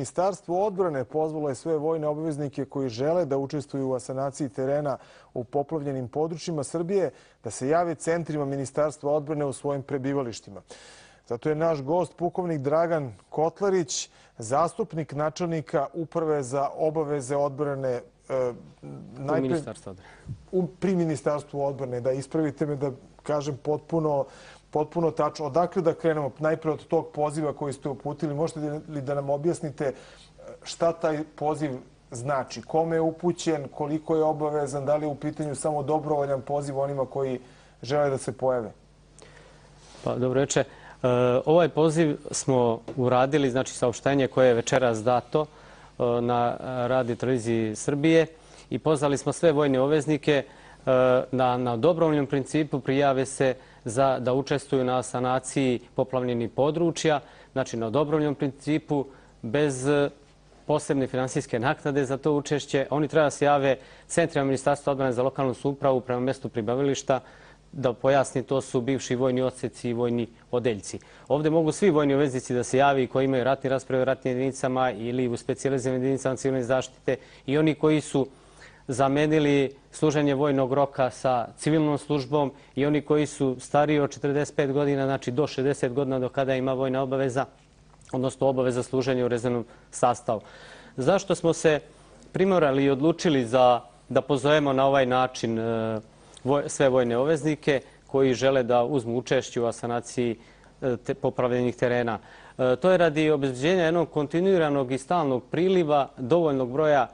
Ministarstvo odbrane pozvalo je sve vojne obveznike koji žele da učestvuju u asanaciji terena u poplavljenim područjima Srbije da se jave centrima Ministarstva odbrane u svojim prebivalištima. Zato je naš gost pukovnik Dragan Kotlarić, zastupnik načelnika Uprave za obaveze odbrane pri Ministarstvu odbrane. Da ispravite me da kažem potpuno tačno. Odakle da krenemo? Najpre od tog poziva koji ste uputili. Možete li da nam objasnite šta taj poziv znači? Kome je upućen? Koliko je obavezan? Da li je u pitanju samo dobrovoljan poziv onima koji žele da se pojave? Pa, dobro večer. Ovaj poziv smo uradili, znači saopštenje koje je večeras dato na Radio televiziji Srbije i pozvali smo sve vojne obveznike na dobrovoljnom principu prijave se da učestvuju na sanaciji poplavljenih područja, znači na dobrovoljnom principu bez posebne finansijske naknade za to učešće. Oni treba da se jave centrima Ministarstva odbrane za lokalnu samoupravu prema mestu pribavilišta. Da pojasni, to su bivši vojni odseci i vojni odeljci. Ovdje mogu svi vojni obveznici da se javi koji imaju ratni raspored u ratnim jedinicama ili u specijaliziranim jedinicama civilne zaštite i oni koji su zamenili služenje vojnog roka sa civilnom službom i oni koji su stariji od 45 godina, znači do 60 godina do kada ima vojna obaveza, odnosno obaveza služenja u rezervnom sastavu. Zašto smo se primorali i odlučili da pozovemo na ovaj način sve vojne obveznike koji žele da uzmu učešće u asanaciji poplavljenih terena? To je radi obezbeđenja jednog kontinuiranog i stalnog priliva dovoljnog broja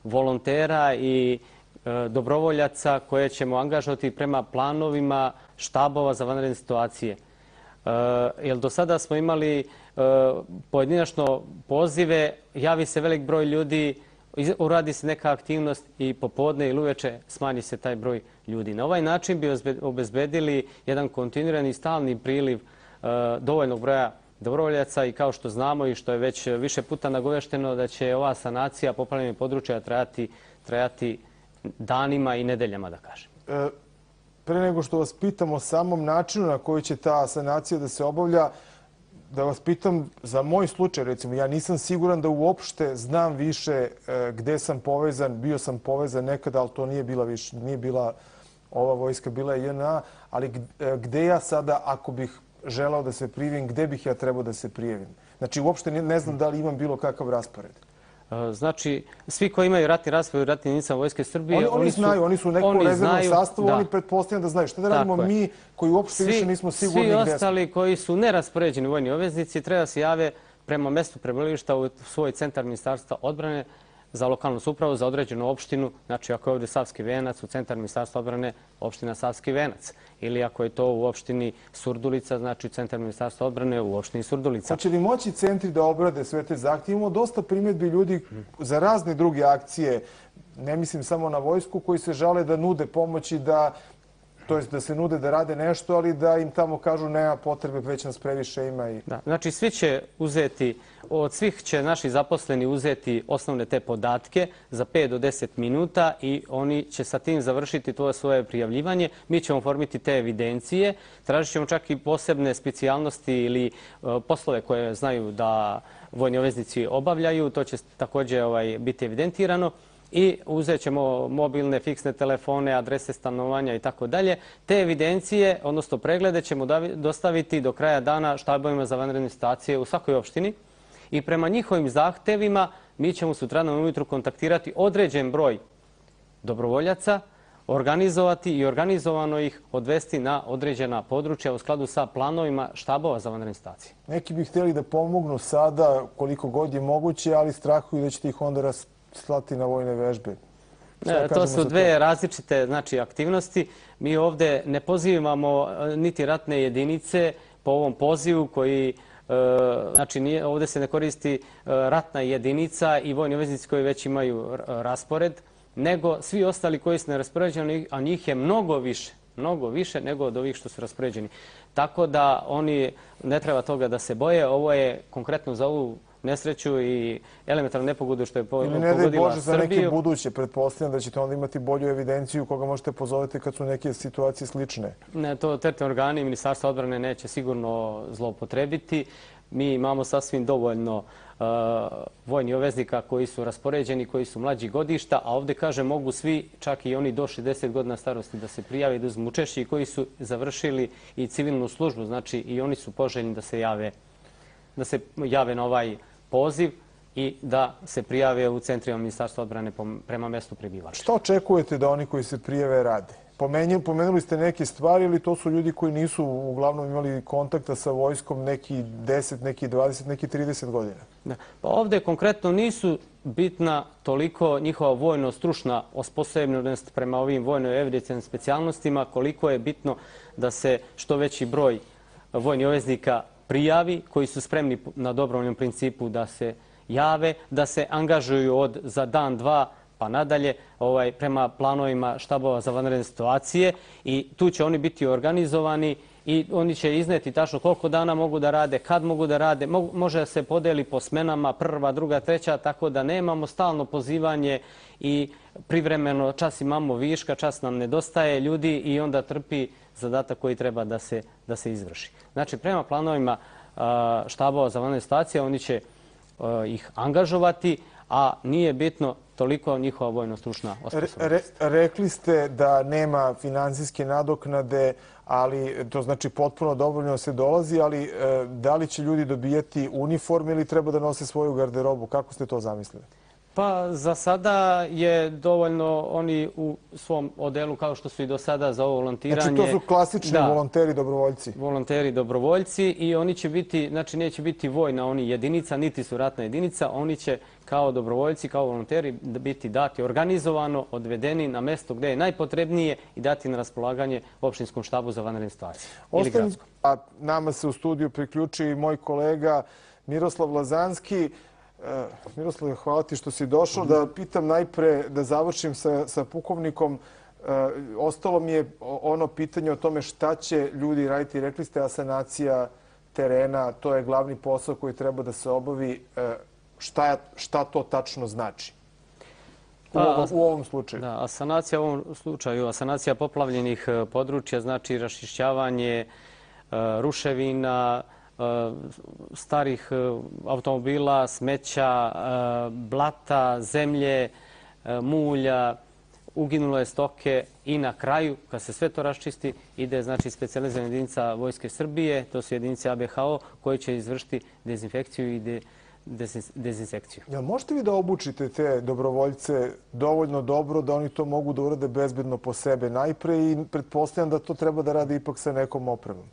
volontera i dobrovoljaca koje ćemo angažovati prema planovima štabova za vanredne situacije. Jer do sada smo imali pojedinačno pozive, javi se velik broj ljudi, uradi se neka aktivnost i popodne ili uveče smanji se taj broj ljudi. Na ovaj način bi obezbedili jedan kontinuirani stalni priliv dovoljnog broja dobrovoljaca i kao što znamo i što je već više puta nagovešteno da će ova sanacija poplavljenih područja trajati danima i nedeljama, da kažem. Pre nego što vas pitam o samom načinu na koji će ta sanacija da se obavlja, da vas pitam za moj slučaj, recimo, ja nisam siguran da uopšte znam više gde sam povezan, bio sam povezan nekada, ali to nije bila ova vojska, bila je JNA, ali gde ja sada, ako bih želao da se prijavim, gde bih ja trebao da se prijavim? Znači, uopšte ne znam da li imam bilo kakav raspored. Znači, svi koji imaju ratni raspored u ratnim jedinicama Vojske Srbije... Oni znaju, oni su u nekom rezervnom sastavu, oni pretpostavljam da znaju. Šta da radimo mi koji uopšte više nismo sigurni gde smo? Svi ostali koji su neraspoređeni vojni obveznici treba se jave prema mestu prebivališta u svoj centar Ministarstva odbrane za lokalnu samoupravu, za određenu opštinu. Znači, ako je ovdje Savski Venac, u centar Ministarstva odbrane opština Savski Venac. Ili ako je to u opštini Surdulica, znači u centar Ministarstva odbrane u opštini Surdulica. Hoće li moći centri da obrade sve te zahtjeve? Imamo dosta primjedbi ljudi za razne druge akcije, ne mislim samo na vojsku, koji se žale da nude pomoći, to jest da se nude da rade nešto, ali da im tamo kažu nema potrebe, već nas previše ima. Znači, svi će uzeti, od svih će naši zaposleni uzeti osnovne te podatke za 5 do 10 minuta i oni će sa tim završiti to svoje prijavljivanje. Mi ćemo formiti te evidencije, tražit ćemo čak i posebne specijalnosti ili poslove koje znaju da vojni obveznici obavljaju. To će također biti evidentirano. I uzet ćemo mobilne, fiksne telefone, adrese stanovanja i tako dalje. Te evidencije, odnosno preglede, ćemo dostaviti do kraja dana štabovima za vanredne situacije u svakoj opštini. I prema njihovim zahtevima mi ćemo sutradan ujutru kontaktirati određen broj dobrovoljaca, organizovati i organizovano ih odvesti na određena područja u skladu sa planovima štabova za vanredne situacije. Neki bi htjeli da pomognu sada koliko god je moguće, ali strahuju da ćete ih onda slati na vojne vežbe. To su dve različite aktivnosti. Mi ovdje ne pozivamo niti ratne jedinice po ovom pozivu koji, znači ovdje se ne koristi ratna jedinica i vojni obveznici koji već imaju raspored, nego svi ostali koji su neraspoređeni, a njih je mnogo više nego od ovih što su raspoređeni. Tako da oni ne treba toga da se boje. Ovo je konkretno za ovu nesreću i elementarnu nepogodu što je pogodila Srbiju. Ili ne daj Bože za neke Srbiju. buduće, pretpostavljam da ćete onda imati bolju evidenciju koga možete pozovete kad su neke situacije slične. Ne, to teritorijalni organi Ministarstva odbrane neće sigurno zloupotrebiti. Mi imamo sasvim dovoljno vojnih obveznika koji su raspoređeni, koji su mlađih godišta, a ovdje, kažem, mogu svi, čak i oni do 60 godina starosti, da se prijave i da uzmu učešće i koji su završili i civilnu službu. Znači, i oni su poželjni da se jave na ovaj poziv i da se prijave u centrima Ministarstva odbrane prema mestu prebivališta. Šta očekujete da oni koji se prijave rade? Pomenuli ste neke stvari ili to su ljudi koji nisu uglavnom imali kontakta sa vojskom neki 10, neki 20, neki 30 godina? Pa ovdje konkretno nisu bitna toliko njihova vojno-stručna osposobljenost prema ovim vojno-evidencijnim specijalnostima, koliko je bitno da se što veći broj vojnih obveznika prijavi, koji su spremni na dobrovoljnom principu da se jave, da se angažuju za dan, dva, pa nadalje, prema planovima štabova za vanredne situacije i tu će oni biti organizovani i oni će izneti tačno koliko dana mogu da rade, kad mogu da rade, može da se podeli po smenama, prva, druga, treća, tako da nemamo stalno pozivanje i privremeno čas imamo viška, čas nam nedostaje ljudi i onda trpi zadatak koji treba da se izvrši. Znači, prema planovima štabova za vanredne situacije oni će ih angažovati, a nije bitno toliko njihova vojno-stručna osposobljenost. Rekli ste da nema finansijske nadoknade, ali to znači potpuno dobrovoljno se dolazi, ali da li će ljudi dobijati uniforme ili treba da nose svoju garderobu? Kako ste to zamislili? Pa za sada je dovoljno oni u svom odelu, kao što su i do sada za ovo volontiranje. Znači to su klasični volonteri, dobrovoljci. Volonteri, dobrovoljci i oni će biti, znači neće biti vojna oni jedinica, niti su ratna jedinica, oni će kao dobrovoljci, kao volonteri biti dati organizovano, odvedeni na mesto gdje je najpotrebnije i dati na raspolaganje opštinskom štabu za vanredne situacije. A nama se u studiju priključi i moj kolega Miroslav Lazanski. Miroslav, hvala ti što si došao. Da pitam najpre, da završim sa pukovnikom. Ostalo mi je ono pitanje o tome šta će ljudi raditi. Rekli ste asanacija terena, to je glavni posao koji treba da se obavi. Šta to tačno znači u ovom slučaju? Asanacija u ovom slučaju, asanacija poplavljenih područja znači raščišćavanje ruševina, starih automobila, smeća, blata, zemlje, mulja, uginule stoke i na kraju, kad se sve to raščisti, ide znači specijalizirana jedinica Vojske Srbije, to su jedinice ABHO koje će izvršiti dezinfekciju i dezinsekciju. Jel možete vi da obučite te dobrovoljce dovoljno dobro da oni to mogu da urade bezbedno po sebe najpre i pretpostavljam da to treba da rade ipak sa nekom opremom?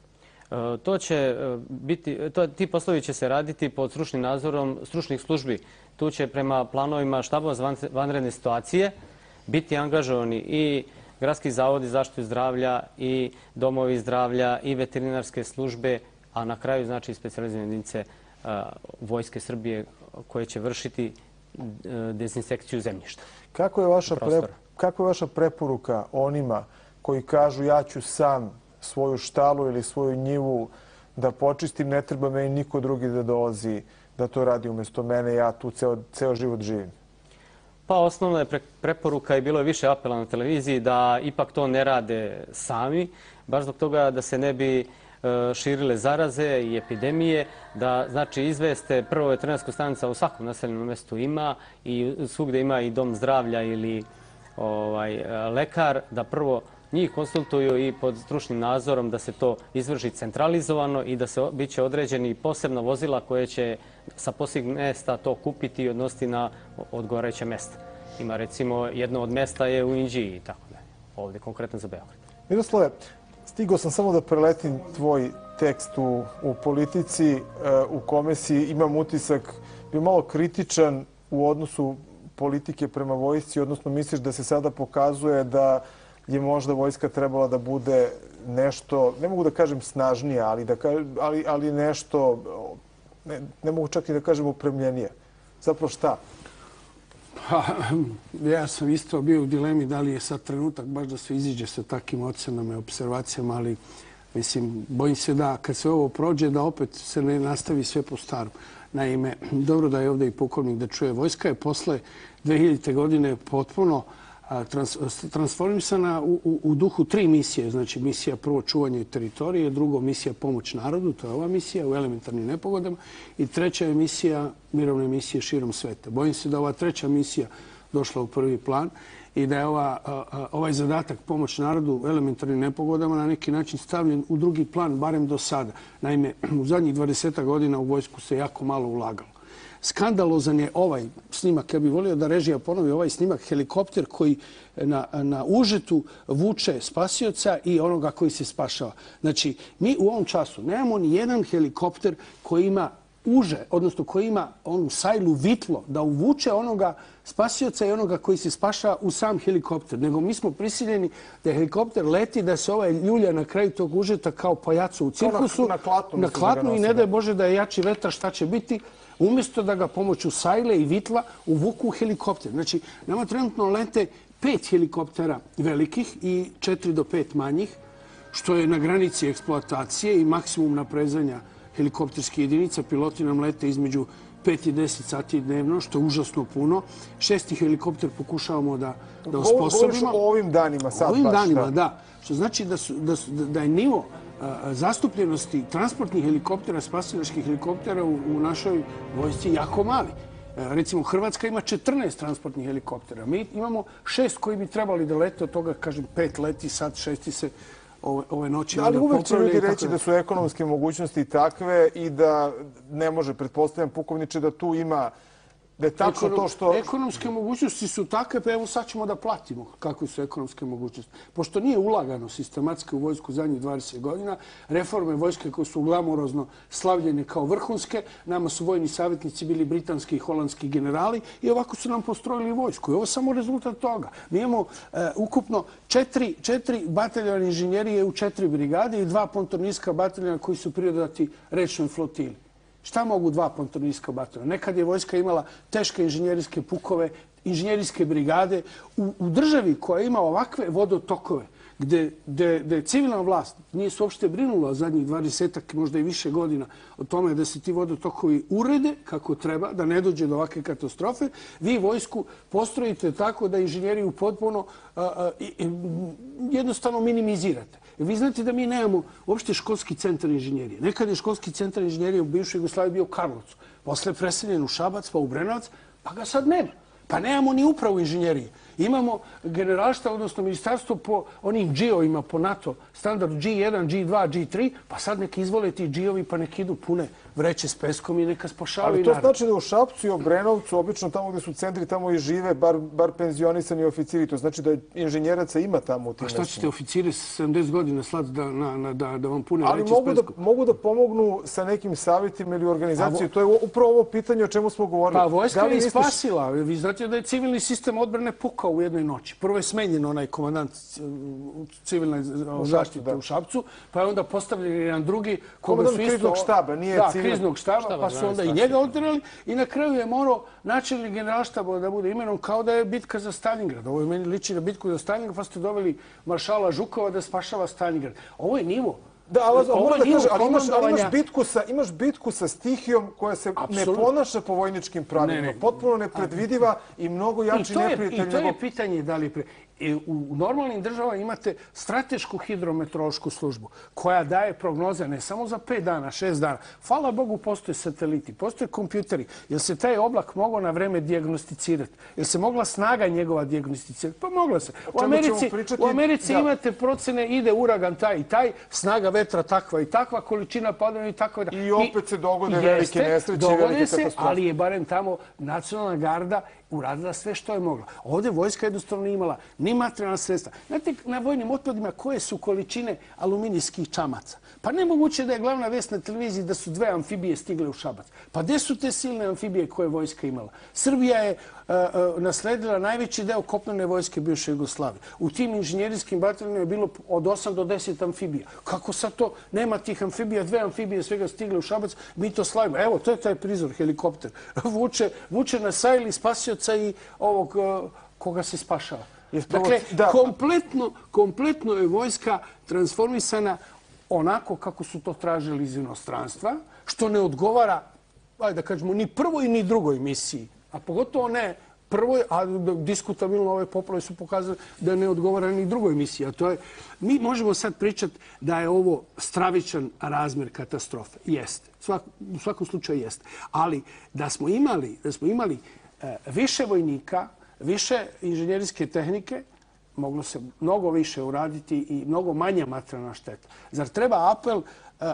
To će biti, ti poslovi će se raditi pod stručnim nadzorom stručnih službi. Tu će prema planovima štabova za vanredne situacije biti angažovani i gradski zavodi zaštitu zdravlja i domovi zdravlja i veterinarske službe, a na kraju znači specijalizirane jedinice Vojske Srbije koje će vršiti dezinsekciju zemljišta. Kako je vaša preporuka onima koji kažu ja ću sam svoju štalu ili svoju njivu da počistim, ne treba meni niko drugi da dolazi da to radi umjesto mene, ja tu ceo život živim? Pa osnovna je preporuka i bilo je više apela na televiziji da ipak to ne rade sami, baš zbog toga da se ne bi širile zaraze i epidemije, da znači izveste prvo veterinarska stanica u svakom naseljenom mjestu ima i svugdje ima i dom zdravlja ili lekar, da prvo njih konsultuju i pod stručnim nadzorom da se to izvrši centralizovano i da se biće određeni posebna vozila koje će sa posebnih mjesta to kupiti i odnositi na odgovarajuće mjesta. Ima recimo jedno od mjesta je u Inđiji i tako da. Ovdje konkretno za Beograd. Miroslave, stigao sam samo da preletim tvoj tekst u Politici u kome si, imam utisak, bio malo kritičan u odnosu politike prema vojsci, odnosno misliš da se sada pokazuje da je možda vojska trebala da bude nešto, ne mogu da kažem snažnija, ali nešto, ne mogu čak i da kažem opremljenija. Zapravo šta? Ja sam isto bio u dilemi da li je sad trenutak baš da se iziđe sa takim ocenama i observacijama, ali Mislim, bojim se da kad se ovo prođe, da opet se ne nastavi sve po starom. Naime, dobro da je ovdje i pukovnik da čuje. Vojska je posle 2000. godine potpuno transformisana u duhu 3 misije. Znači, misija prvo čuvanje teritorije, drugo misija pomoć narodu, to je ova misija u elementarnim nepogodama, i treća je misija mirovne misije širom sveta. Bojim se da ova treća misija došla u prvi plan i da je ovaj zadatak pomoć narodu u elementarnim nepogodama na neki način stavljen u drugi plan, barem do sada. Naime, u zadnjih 20 godina u vojsku se jako malo ulagalo. Skandalozan je ovaj snimak. Ja bih volio da režija ponovi ovaj snimak. Helikopter koji na užetu vuče spasioca i onoga koji se spašava. Znači, mi u ovom času nemamo ni jedan helikopter koji ima uže, odnosno koji ima onu sajlu vitlo da uvuče onoga spasioca i onoga koji se spašava u sam helikopter. Nego mi smo prisiljeni da helikopter leti, da se ovaj ljulja na kraju tog užeta kao pajaco u cirkusu. Na klatnu i ne daj Bože da je jači vetar, šta će biti, umjesto da ga pomoću sajle i vitla uvuku u helikopter. Znači, nama trenutno lete 5 helikoptera velikih i 4 do 5 manjih, što je na granici eksploatacije i maksimum naprezanja helikopterskih jedinica. Piloti nam lete između 5 i 10 sati dnevno, što je užasno puno. 6. helikopter pokušavamo da osposobimo. Govoriš o ovim danima sad baš. Ovim danima, da. Što znači da je nivo zastupljenosti transportnih helikoptera, spasilačkih helikoptera u našoj vojsci jako mali. Recimo, Hrvatska ima 14 transportnih helikoptera. Mi imamo 6 koji bi trebali da lete, od toga, kažem, 5 leti, sad 6 se ove noći. Ali uvek će ljudi reći da su ekonomske mogućnosti takve i da ne može, pretpostavljam, pukovniče, da tu ima, da je tačno to što... Ekonomske mogućnosti su takve, pa evo sad ćemo da platimo kakve su ekonomske mogućnosti. Pošto nije ulagano sistematski u vojsku zadnjih 20 godina, reforme vojske koje su glamorozno slavljene kao vrhunske, nama su vojni savjetnici bili britanski i holandski generali i ovako su nam postrojili vojsku. I ovo je samo rezultat toga. Mi imamo ukupno 4 bataljona inženjerije u 4 brigade i 2 pontornijska bataljona koji su pridodati rečnoj flotili. Šta mogu 2 pontornijska bataljona? Nekad je vojska imala teške inženjerijske pukove, inženjerijske brigade. U državi koja ima ovakve vodotokove, gde civilna vlast nije se uopšte brinula zadnjih 20, možda i više godina o tome da se ti vodotokovi urede kako treba, da ne dođe do ovakve katastrofe, vi vojsku postrojite tako da inženjeriju potpuno jednostavno minimizirate. Vi znate da mi nemamo uopšte školski centar inženjerije. Nekad je školski centar inženjerije u bivšoj Jugoslaviji bio u Karlovcu. Posle je preseljen u Šabac, pa u Brenovac, pa ga sad nema. Pa nemamo ni upravu inženjerije. Imamo generalštvo, odnosno ministarstvo po onim džijovima, po NATO standardu G1, G2, G3, pa sad neki izvole ti džijovi pa neki idu pune vreće s peskom i neka spašavaju narod. Ali to znači da u Šapcu i u Brenovcu, obično tamo gde su centri, tamo i žive, bar penzionisani oficiri. To znači da inženjeraca ima tamo u tim mestima. A šta ćete oficiri s 70 godina slati da vam pune vreće s peskom? Ali mogu da pomognu sa nekim savjetima ili organizacijom. To je upravo ovo pitanje o čemu smo govorili. Pa vojska je spasila. Vi znate da je civilni sistem odbrane pukao u jednoj noći. Prvo je smenjen onaj komandant civilne zaštite u Šapcu, pa je onda postavljen jedan drugi komandant kriznog štaba, nije kriznog štaba, pa su onda i njega oterali i na kraju je morao načelnik generalštaba da bude imenom kao da je bitka za Stalingrad. Ovo je meni liči na bitku za Stalingrad, pa ste doveli maršala Žukova da spašava Stalingrad. Ovo je nivo. Da, ali imaš bitku sa stihijom koja se ne ponaša po vojničkim pravilima. Potpuno nepredvidiva i mnogo jači neprijatelj. I to je pitanje da li... U normalnim državama imate stratešku hidrometeorološku službu koja daje prognoze ne samo za 5 dana, 6 dana. Hvala Bogu, postoje sateliti, postoje kompjuteri. Jel se taj oblak mogao na vreme dijagnosticirati? Jel se mogla snaga njegova dijagnosticirati? Pa mogla se. U Americi imate procene, ide uragan taj i taj, snaga vetra takva i takva, količina padavina i takva. I opet se dogode velike nesreće i velike katastrofe. Ali je barem tamo nacionalna garda uradila sve što je mogla. Ovdje vojska jednostavno imala ni materijalna sredstva. Znate, na vojnim otpadima koje su količine aluminijskih čamaca? Pa nemoguće da je glavna vest na televiziji da su 2 amfibije stigle u Šabac. Pa gde su te silne amfibije koje je vojska imala? Srbija je nasledila najveći deo kopnene vojske bivše Jugoslavije. U tim inženjerijskim bataljonima je bilo od 8 do 10 amfibija. Kako sad to nema tih amfibija, 2 amfibije svega stigle u Šabac, mi to slavimo. Evo, to je taj prizor, helikopter. Vuče na sajli spasioca i ovog koga se spašava. Dakle, kompletno je vojska transformisana onako kako su to tražili iz inostranstva, što ne odgovara, ajde da kažemo, ni prvoj ni drugoj misiji, a pogotovo ne prvoj, a diskutabilno ove poplave su pokazali da ne odgovara ni drugoj misiji. A to je, mi možemo sad pričati da je ovo stravičan razmjer katastrofe. Jeste. U svakom slučaju jeste. Ali da smo imali više vojnika, više inženjerijske tehnike, moglo se mnogo više uraditi i mnogo manja materijalna šteta. Zar treba apel,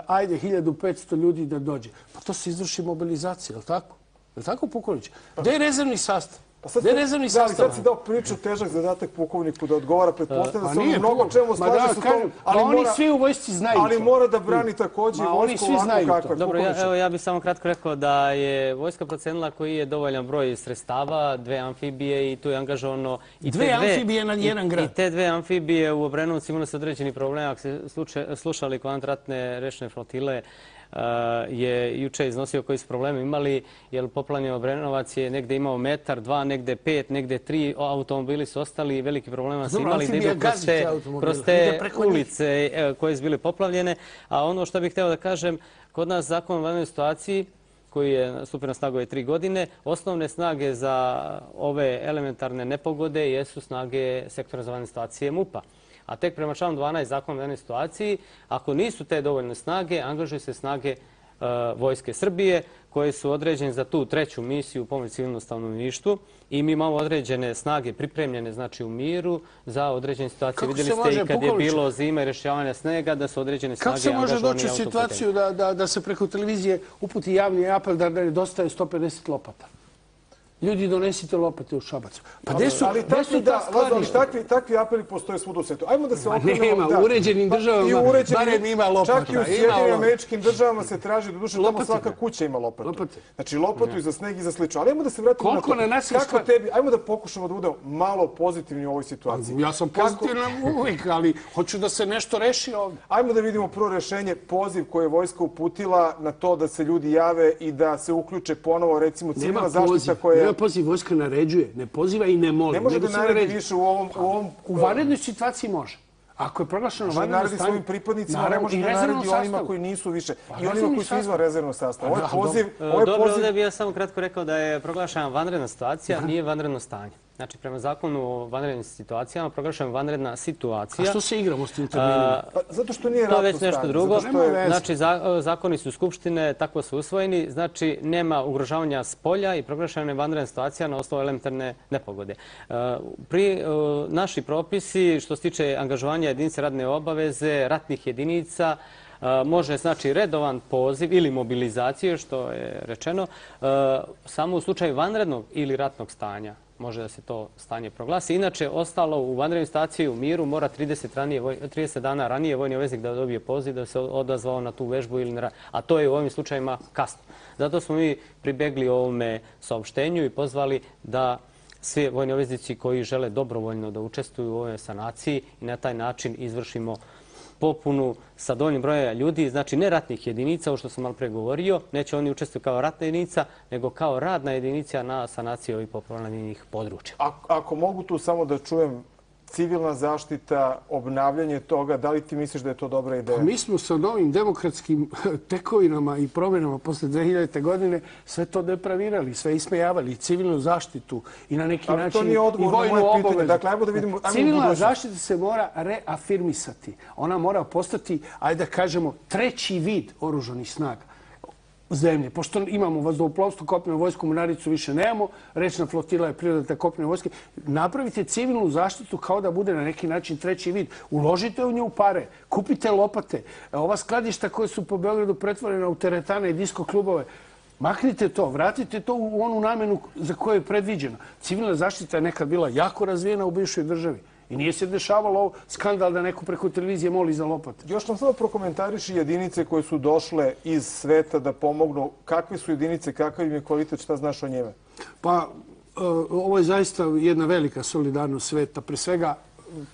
ajde, 1500 ljudi da dođe? Pa to se izvrši mobilizacija, je li tako? Je li tako, pukovniče? Gde je rezervni sastav? Sad si dao priču težak zadatak pukovniku da odgovara, pretpostavljam da se ono mnogo čemu slaže su to, oni svi u vojsci znaju to. Ali mora da brani također vojsku ovako kakva. Dobro, ja bih samo kratko rekao da je vojska procenila koji je dovoljan broj sredstava, 2 amfibije i tu je angažovano... 2 amfibije na jedan grad. I te 2 amfibije u Obrenovcu imali su određeni problem. Ako se slušali kvantratne rečne flotile, je juče iznosio koji su probleme imali, jer poplavljeni Obrenovac je negde imao metar, 2, negde 5, negde 3, automobili su ostali i veliki problema su imali da idu kroz te ulice koje su bile poplavljene. A ono što bih hteo da kažem, kod nas zakon o vanrednoj situaciji, koji je stupio na snagu 3 godine, osnovne snage za ove elementarne nepogode jesu snage sektora za vanredne situacije MUP-a. A tek prema članu 12 zakona o vanrednoj situaciji, ako nisu te dovoljne snage, angažuju se snage Vojske Srbije, koje su određene za tu 3. misiju pomoć civilnom stanovništvu i mi imamo određene snage pripremljene, znači u miru, za određene situacije. Vidjeli ste i kad je bilo zima i rešavanja snega, da su određene snage angažovane. Kako se može doći u situaciju da se preko televizije uputi javni apel da nedostaje 150 lopata? Ljudi, donesite lopate u Šabac. Pa gde su ta skladišta? Takvi apeli postoje svud u svijetu. Ajmo da se okrenemo... Nema, u uređenim državama barem ima lopata. Čak i u Sjedinim Američkim državama se traži, do duše, tamo svaka kuća ima lopatu. Znači lopatu i za sneg i za slično. Ali ajmo da se vratimo na to. Kako tebi? Ajmo da pokušamo da budemo malo pozitivni u ovoj situaciji. Ja sam pozitivan uvijek, ali hoću da se nešto reši ovdje. Ajmo da vidimo prvo rešenje, poziv koje je vojska uputila na to da se ljudi jave i da se uključe ponovo, recimo, civilna zaštita koja poziv, vojska naređuje, ne poziva i ne moli. Ne može da naredi više u ovom... U vanrednoj situaciji može. Ako je proglašeno vanredno stanje... Može da naredi svojim pripadnicima, ne može da naredi onima koji nisu više. I onima koji su izvan rezervnog sastava. Ovo je poziv... Dobro, ovdje bih ja samo kratko rekao da je proglašena vanredna situacija, nije vanredno stanje. Znači, prema zakonu o vanrednim situacijama proglašena vanredna situacija. A što se igramo s tim terminima? Zato što nije ratno stanje. To je već nešto drugo. Znači, zakoni su Skupštine, tako su usvojeni. Znači, nema ugrožavanja s polja i proglašena je vanredna situacija na osnovu elementarne nepogode. Naši propisi, što se tiče angažovanja jedinice radne obaveze, ratnih jedinica, može, znači, redovan poziv ili mobilizacije, što je rečeno, samo u slučaju vanrednog ili ratnog stanja može da se to stanje proglasi. Inače, ostalo u vanrednoj situaciji u miru mora 30 dana ranije vojni obveznik da dobije poziv da se odazvao na tu vežbu ili na... A to je u ovim slučajima kasno. Zato smo mi pribegli ovome saopštenju i pozvali da svi vojni obveznici koji žele dobrovoljno da učestvuju u ovoj sanaciji i na taj način izvršimo popunu sa dovoljnim brojem ljudi, znači ne ratnih jedinica, ovo što sam malo pre govorio, neće oni učestvovati kao ratna jedinica, nego kao radna jedinica na sanaciji ovih poplavljenih područja. Ako mogu tu samo da čujem civilna zaštita, obnavljanje toga, da li ti misliš da je to dobra ideja? Mi smo sa novim demokratskim tekovinama i promjenama posle 2000. godine sve to depravirali, sve ismejavali, i civilnu zaštitu i na neki način i vojnu obavezu. Dakle, ajmo da vidimo... Civilna zaštita se mora reafirmisati. Ona mora postati, ajde da kažemo, 3. vid oružanih snaga zemlje. Pošto imamo vazduhoplovstvo, kopnenu vojsku, mornaricu više nemamo, rečna flotila je pridodata kopnene vojske. Napravite civilnu zaštitu kao da bude na neki način 3. vid. Uložite u nju pare, kupite lopate. Ova skladišta koje su po Beogradu pretvorena u teretane i disko klubove, maknite to, vratite to u onu namenu za koju je predviđeno. Civilna zaštita je nekad bila jako razvijena u bivšoj državi. I nije se dešavalo skandal da neko preko televizije moli za lopate. Još nam samo prokomentariši jedinice koje su došle iz sveta da pomognu. Kakve su jedinice, kakav im je kvalitet, šta znaš o njime? Pa, ovo je zaista jedna velika solidarnost sveta, pre svega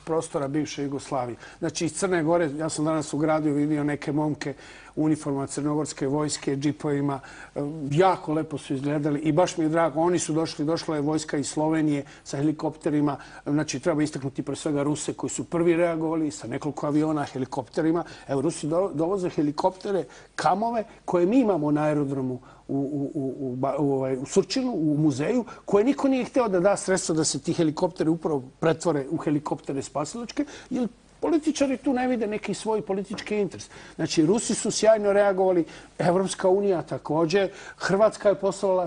prostora bivše Jugoslavije. Znači, iz Crne Gore, ja sam danas u gradu vidio neke momke uniformama crnogorske vojske, džipovima. Jako lepo su izgledali i baš mi je drago. Oni su došla je vojska iz Slovenije sa helikopterima. Znači, treba istaknuti pre svega Ruse koji su prvi reagovali sa nekoliko aviona, helikopterima. Evo, Rusi dovoze helikoptere, kamove koje mi imamo na aerodromu u Surčinu, u muzeju, koje niko nije hteo da da sredstvo da se ti helikopteri upravo pretvore u helikoptere spasilačke, jer političari tu ne vide neki svoj politički interes. Znači, Rusi su sjajno reagovali, Evropska unija također, Hrvatska je poslala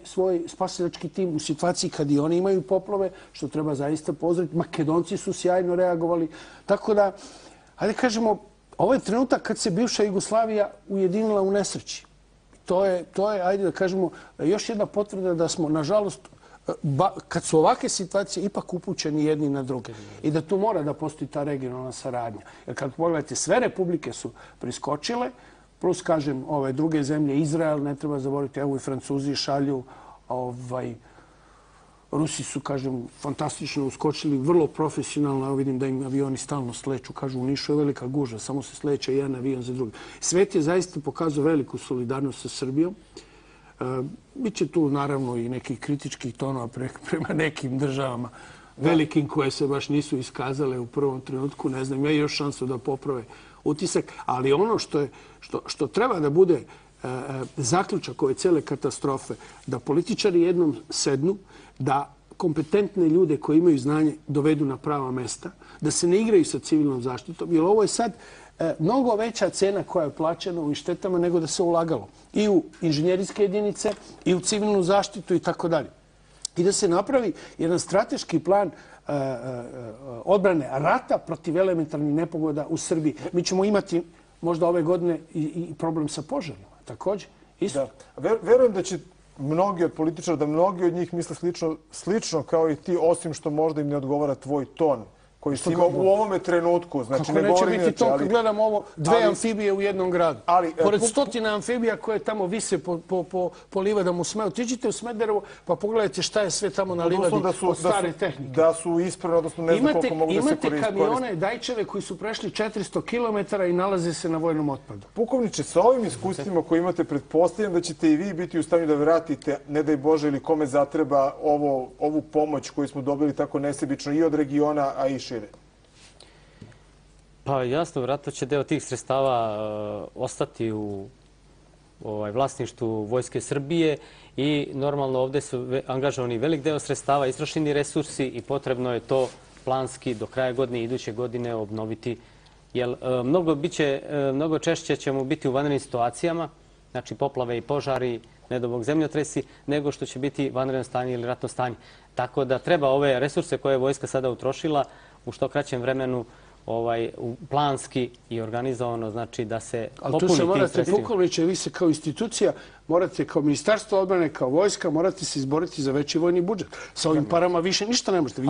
svoj spasilački tim u situaciji kad i oni imaju poplove, što treba zaista pozdraviti. Makedonci su sjajno reagovali. Tako da, hajde kažemo, ovo je trenutak kad se bivša Jugoslavija ujedinila u nesreći. To je, ajde da kažemo, još jedna potvrda da smo, nažalost, kad su ovakve situacije, ipak upućeni jedni na druge. I da tu mora da postoji ta regionalna saradnja. Jer kad pogledate, sve republike su priskočile, plus, kažem, ove druge zemlje, Izrael, ne treba zaboraviti, evo i Francuzi šalju, Rusi su, kažem, fantastično uskočili, vrlo profesionalno. Evo vidim da im avioni stalno sleću. Kažu, u Nišu je velika gužva, samo se sleće jedan avion za drugi. Svet je zaista pokazao veliku solidarnost sa Srbijom. Biće tu, naravno, i nekih kritičkih tonova prema nekim državama velikim koje se baš nisu iskazale u prvom trenutku. Ne znam, imaju još šansu da poprave utisak. Ali ono što treba da bude zaključak ove cele katastrofe, da političari jednom sednu, da kompetentne ljude koji imaju znanje dovedu na prava mesta, da se ne igraju sa civilnom zaštitom, jer ovo je sad mnogo veća cena koja je plaćena u štetama nego da se ulagalo i u inženjerijske jedinice i u civilnu zaštitu i tako dalje. I da se napravi jedan strateški plan odbrane rata protiv elementarnih nepogoda u Srbiji. Mi ćemo imati možda ove godine i problem sa požarima, također. Isto. Verujem da će mnogi od političara, da mnogi od njih misle slično kao i ti, osim što možda im ne odgovara tvoj ton koji si imao u ovome trenutku. Znači, kako neće biti to kad gledamo ovo dve amfibije u jednom gradu? Pored stotina amfibija koje tamo vise po livadama u Smederevu. Otiđite u Smederevo pa pogledajte šta je sve tamo na livadi od stare tehnike. Da su ispravno, odnosno ne znam koliko mogu da se koriste. Imate kamione, dajčeve koji su prešli 400 km i nalaze se na vojnom otpadu. Pukovniče, sa ovim iskustvima koje imate, pretpostavljam da ćete i vi biti u stanju da vratite, ne daj Bože, ili kome zatreba ovu pomoć koju smo dobili tako nesebično i od regiona, a i šire. Pa jasno, vjerojatno će deo tih sredstava ostati u vlasništvu Vojske Srbije i normalno ovdje su angažovani velik deo sredstava, istrošeni resursi i potrebno je to planski do kraja godine i iduće godine obnoviti. Jer mnogo češće ćemo biti u vanrednim situacijama, znači poplave i požari, ne do Bog zemljotresi, nego što će biti vanredno stanje ili ratno stanje. Tako da treba ove resurse koje je vojska sada utrošila u što kraćem vremenu planski i organizovano, znači da se popuni tim sredstvima. Ali tu se morate, pukovniče, vi se kao institucija, morate kao Ministarstvo odbrane, kao vojska, morate se izboriti za veći vojni budžet. Sa ovim parama više ništa ne možete.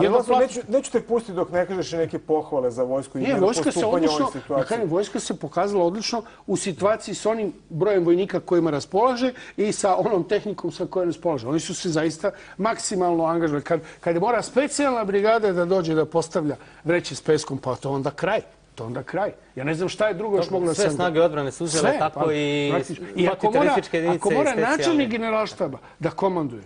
Neću te pustiti dok ne kažeš neke pohvale za vojsku i njeno postupanje u ovoj situaciji. Vojska se pokazala odlično u situaciji s onim brojem vojnika kojima raspolaže i sa onom tehnikom sa kojom raspolaže. Oni su se zaista maksimalno angažovali. Kad mora specijalna brigada da dođe da postavlja vreće s peskom, pa to onda kraj. To onda kraj. Ja ne znam šta je drugo još moglo da se... Sve snage odbrane su uzele, tako i protiterorističke jedinice i specijalne. Ako mora načelnik generalštaba da komanduje,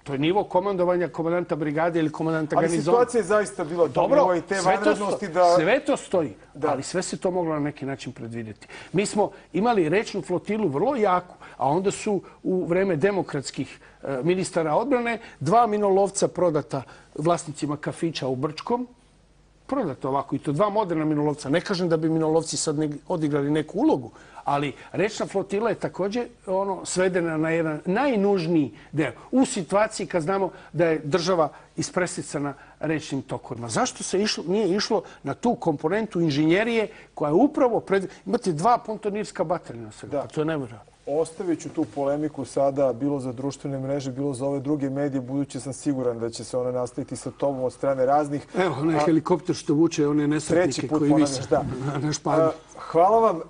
to je nivo komandovanja komandanta brigade ili komandanta garnizona. Ali situacija je zaista bila dobro i te vanrednosti da... Sve to stoji, ali sve se to moglo na neki način predvidjeti. Mi smo imali rečnu flotilu vrlo jaku, a onda su u vreme demokratskih ministara odbrane 2 minolovca prodata vlasnicima kafića u Brčkom, prodato ovako i to 2 moderna minolovca. Ne kažem da bi minolovci sad odigrali neku ulogu, ali rečna flotila je također svedena na jedan najnužniji deo. U situaciji kad znamo da je država ispresicana rečnim tokovima. Zašto se nije išlo na tu komponentu inženjerije koja je upravo imate 2 pontonirska baterija. To je nevjerojatno. Ostavit ću tu polemiku sada, bilo za društvene mreže, bilo za ove druge medije, budući sam siguran da će se ona nastaviti sa tobom od strane raznih. Evo, onaj helikopter što vuče, one nesretnike koji vise na špadu. Hvala vam.